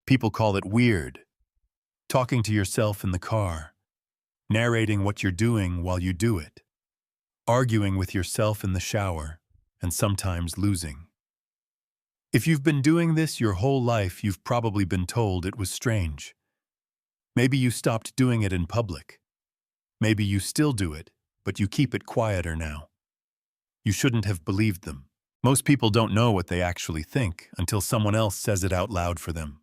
People call it weird. Talking to yourself in the car, narrating what you're doing while you do it, arguing with yourself in the shower, and sometimes losing. If you've been doing this your whole life, you've probably been told it was strange. Maybe you stopped doing it in public. Maybe you still do it, but you keep it quieter now. You shouldn't have believed them. Most people don't know what they actually think until someone else says it out loud for them.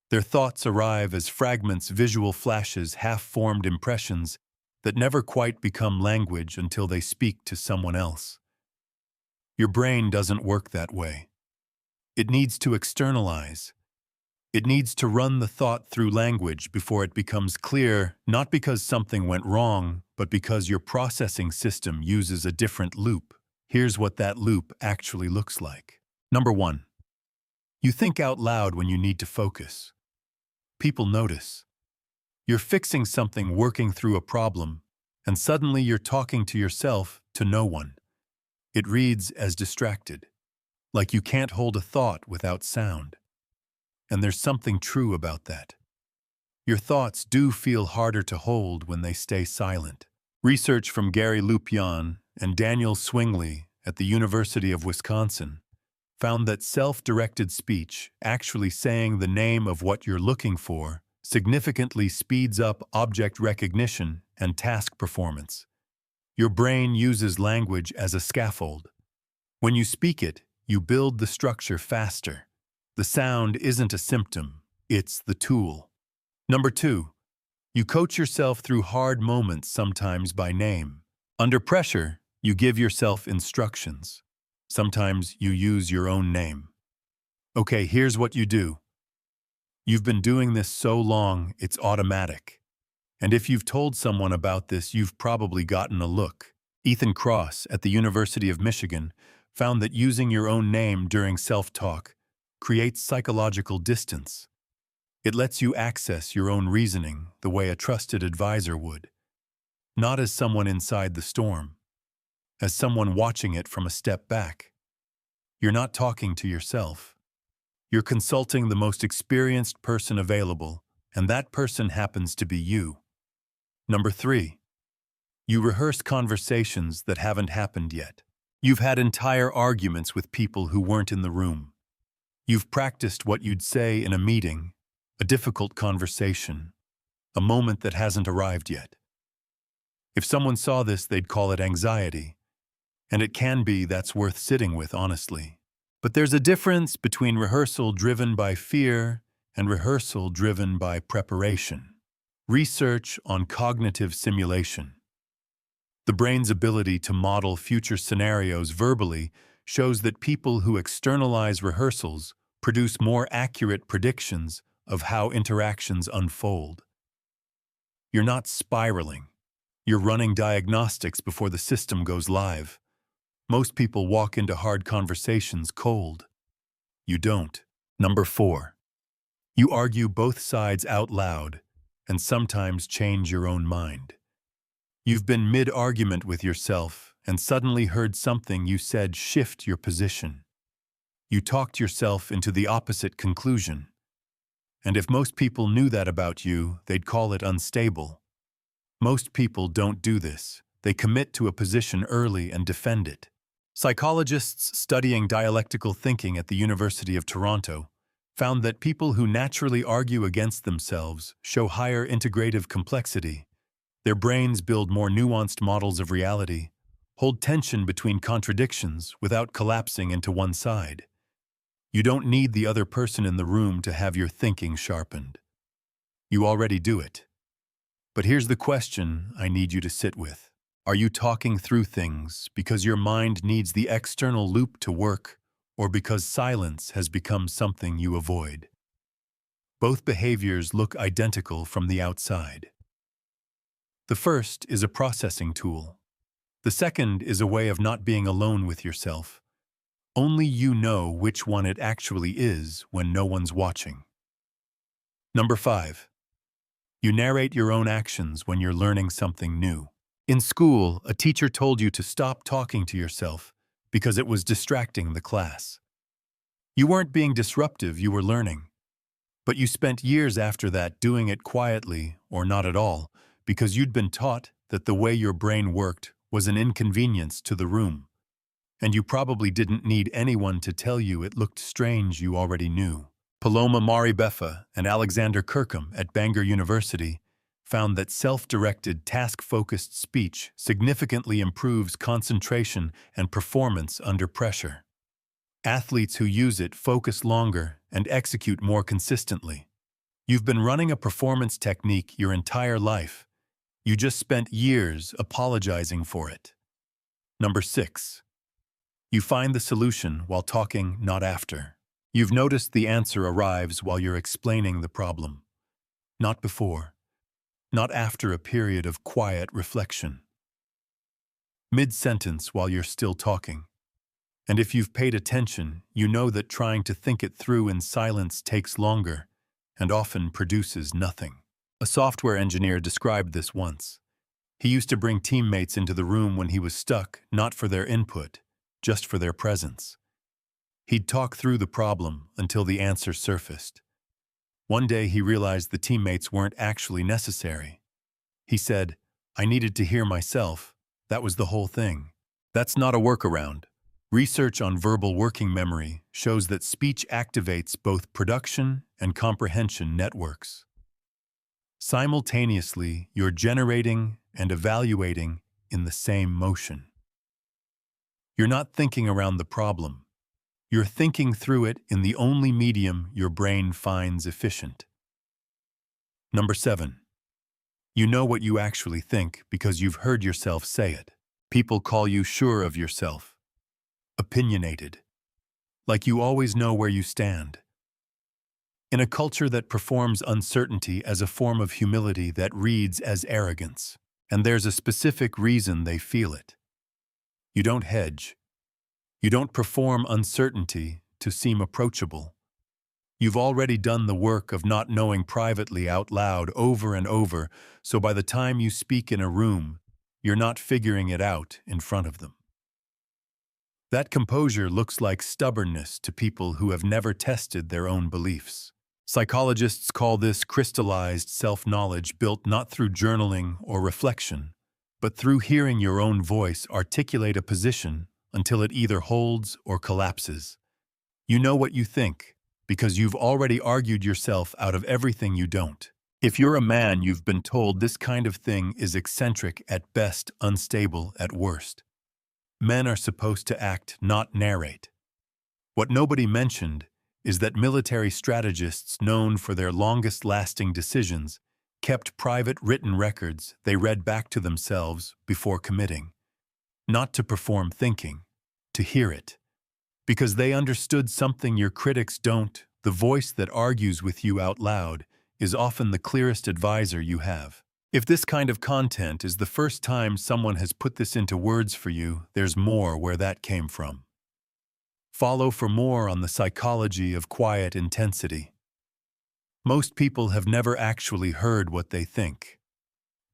Their thoughts arrive as fragments, visual flashes, half-formed impressions that never quite become language until they speak to someone else. Your brain doesn't work that way. It needs to externalize. It needs to run the thought through language before it becomes clear, not because something went wrong, but because your processing system uses a different loop. Here's what that loop actually looks like. Number 1. You think out loud when you need to focus. People notice. You're fixing something, working through a problem, and suddenly you're talking to yourself, to no one. It reads as distracted, like you can't hold a thought without sound. And there's something true about that. Your thoughts do feel harder to hold when they stay silent. Research from Gary Lupion and Daniel Swingley at the University of Wisconsin found that self-directed speech, actually saying the name of what you're looking for, significantly speeds up object recognition and task performance. Your brain uses language as a scaffold. When you speak it, you build the structure faster. The sound isn't a symptom, it's the tool. Number 2, you coach yourself through hard moments, sometimes by name. Under pressure, you give yourself instructions. Sometimes you use your own name. Okay, here's what you do. You've been doing this so long, it's automatic. And if you've told someone about this, you've probably gotten a look. Ethan Kross at the University of Michigan found that using your own name during self-talk creates psychological distance. It lets you access your own reasoning the way a trusted advisor would. Not as someone inside the storm, as someone watching it from a step back. You're not talking to yourself. You're consulting the most experienced person available, and that person happens to be you. Number 3, you rehearse conversations that haven't happened yet. You've had entire arguments with people who weren't in the room. You've practiced what you'd say in a meeting, a difficult conversation, a moment that hasn't arrived yet. If someone saw this, they'd call it anxiety. And it can be, that's worth sitting with, honestly. But there's a difference between rehearsal driven by fear and rehearsal driven by preparation. Research on cognitive simulation. The brain's ability to model future scenarios verbally shows that people who externalize rehearsals produce more accurate predictions of how interactions unfold. You're not spiraling. You're running diagnostics before the system goes live. Most people walk into hard conversations cold. You don't. Number 4, you argue both sides out loud and sometimes change your own mind. You've been mid-argument with yourself and suddenly heard something you said shift your position. You talked yourself into the opposite conclusion. And if most people knew that about you, they'd call it unstable. Most people don't do this. They commit to a position early and defend it. Psychologists studying dialectical thinking at the University of Toronto found that people who naturally argue against themselves show higher integrative complexity. Their brains build more nuanced models of reality, hold tension between contradictions without collapsing into one side. You don't need the other person in the room to have your thinking sharpened. You already do it. But here's the question I need you to sit with. Are you talking through things because your mind needs the external loop to work, or because silence has become something you avoid? Both behaviors look identical from the outside. The first is a processing tool. The second is a way of not being alone with yourself. Only you know which one it actually is when no one's watching. Number 5. You narrate your own actions when you're learning something new. In school, a teacher told you to stop talking to yourself because it was distracting the class. You weren't being disruptive, you were learning. But you spent years after that doing it quietly or not at all because you'd been taught that the way your brain worked was an inconvenience to the room. And you probably didn't need anyone to tell you it looked strange. You already knew. Paloma Maribeffa and Alexander Kirkham at Bangor University found that self-directed, task-focused speech significantly improves concentration and performance under pressure. Athletes who use it focus longer and execute more consistently. You've been running a performance technique your entire life. You just spent years apologizing for it. Number 6. You find the solution while talking, not after. You've noticed the answer arrives while you're explaining the problem. Not before. Not after a period of quiet reflection. Mid-sentence while you're still talking. And if you've paid attention, you know that trying to think it through in silence takes longer and often produces nothing. A software engineer described this once. He used to bring teammates into the room when he was stuck, not for their input, just for their presence. He'd talk through the problem until the answer surfaced. One day he realized the teammates weren't actually necessary. He said, "I needed to hear myself. That was the whole thing." That's not a workaround. Research on verbal working memory shows that speech activates both production and comprehension networks. Simultaneously, you're generating and evaluating in the same motion. You're not thinking around the problem. You're thinking through it in the only medium your brain finds efficient. Number 7. You know what you actually think because you've heard yourself say it. People call you sure of yourself. Opinionated. Like you always know where you stand. In a culture that performs uncertainty as a form of humility that reads as arrogance, and there's a specific reason they feel it. You don't hedge. You don't perform uncertainty to seem approachable. You've already done the work of not knowing privately out loud over and over, so by the time you speak in a room, you're not figuring it out in front of them. That composure looks like stubbornness to people who have never tested their own beliefs. Psychologists call this crystallized self-knowledge built not through journaling or reflection, but through hearing your own voice articulate a position until it either holds or collapses. You know what you think, because you've already argued yourself out of everything you don't. If you're a man, you've been told this kind of thing is eccentric at best, unstable at worst. Men are supposed to act, not narrate. What nobody mentioned is that military strategists known for their longest-lasting decisions kept private written records they read back to themselves before committing. Not to perform thinking, to hear it. Because they understood something your critics don't, the voice that argues with you out loud is often the clearest advisor you have. If this kind of content is the first time someone has put this into words for you, there's more where that came from. Follow for more on the psychology of quiet intensity. Most people have never actually heard what they think.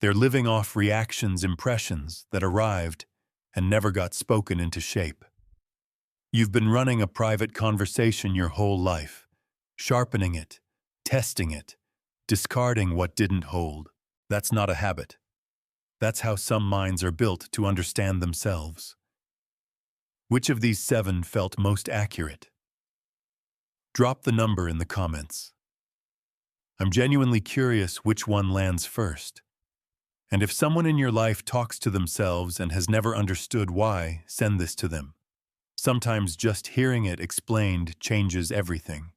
They're living off reactions, impressions that arrived and never got spoken into shape. You've been running a private conversation your whole life, sharpening it, testing it, discarding what didn't hold. That's not a habit. That's how some minds are built to understand themselves. Which of these 7 felt most accurate? Drop the number in the comments. I'm genuinely curious which one lands first. And if someone in your life talks to themselves and has never understood why, send this to them. Sometimes just hearing it explained changes everything.